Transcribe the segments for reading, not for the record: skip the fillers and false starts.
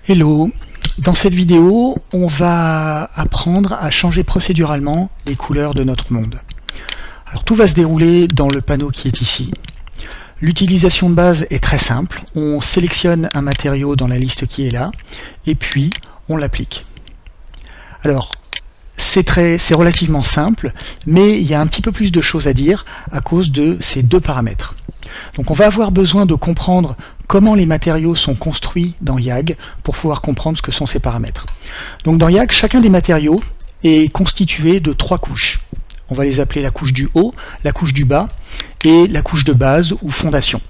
Hello, dans cette vidéo, on va apprendre à changer procéduralement les couleurs de notre monde. Alors tout va se dérouler dans le panneau qui est ici. L'utilisation de base est très simple, on sélectionne un matériau dans la liste qui est là, et puis on l'applique. Alors, c'est relativement simple, mais il y a un petit peu plus de choses à dire à cause de ces deux paramètres. Donc on va avoir besoin de comprendre comment les matériaux sont construits dans YAG pour pouvoir comprendre ce que sont ces paramètres. Donc dans YAG, chacun des matériaux est constitué de 3 couches. On va les appeler la couche du haut, la couche du bas et la couche de base ou fondation.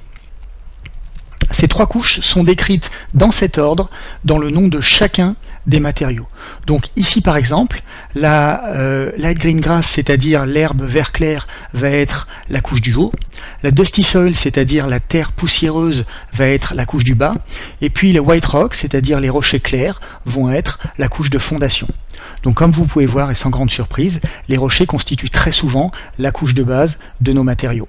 Ces 3 couches sont décrites dans cet ordre dans le nom de chacun des matériaux. Donc ici par exemple, la light green grass, c'est-à-dire l'herbe vert clair, va être la couche du haut. La dusty soil, c'est-à-dire la terre poussiéreuse, va être la couche du bas. Et puis les white rock, c'est-à-dire les rochers clairs, vont être la couche de fondation. Donc comme vous pouvez voir, et sans grande surprise, les rochers constituent très souvent la couche de base de nos matériaux.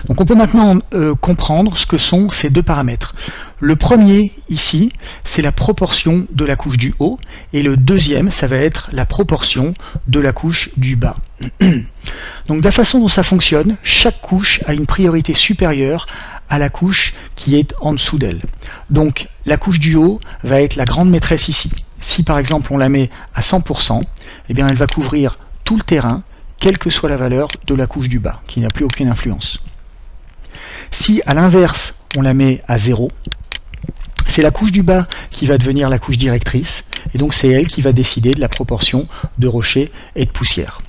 Donc on peut maintenant comprendre ce que sont ces deux paramètres. Le premier ici, c'est la proportion de la couche du haut, et le deuxième, ça va être la proportion de la couche du bas. Donc de la façon dont ça fonctionne, chaque couche a une priorité supérieure à la couche qui est en dessous d'elle. Donc la couche du haut va être la grande maîtresse ici. Si par exemple on la met à 100%, eh bien elle va couvrir tout le terrain, quelle que soit la valeur de la couche du bas, qui n'a plus aucune influence. Si à l'inverse on la met à 0, c'est la couche du bas qui va devenir la couche directrice, et donc c'est elle qui va décider de la proportion de rochers et de poussière.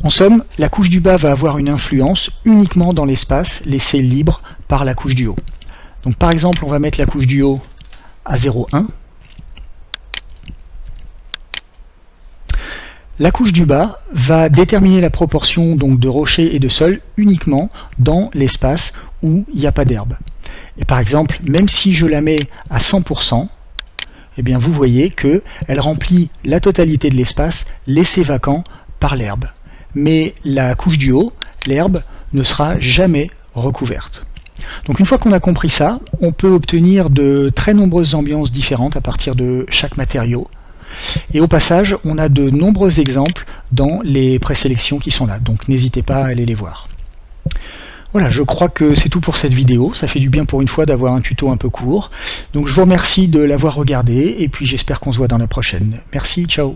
En somme, la couche du bas va avoir une influence uniquement dans l'espace laissé libre par la couche du haut. Donc par exemple, on va mettre la couche du haut à 0,1. La couche du bas va déterminer la proportion donc de rochers et de sol uniquement dans l'espace où il n'y a pas d'herbe. Et par exemple, même si je la mets à 100%, eh bien vous voyez qu'elle remplit la totalité de l'espace laissé vacant par l'herbe. Mais la couche du haut, l'herbe, ne sera jamais recouverte. Donc une fois qu'on a compris ça, on peut obtenir de très nombreuses ambiances différentes à partir de chaque matériau. Et au passage, on a de nombreux exemples dans les présélections qui sont là, donc n'hésitez pas à aller les voir. Voilà, je crois que c'est tout pour cette vidéo, ça fait du bien pour une fois d'avoir un tuto un peu court. Donc je vous remercie de l'avoir regardé, et puis j'espère qu'on se voit dans la prochaine. Merci, ciao.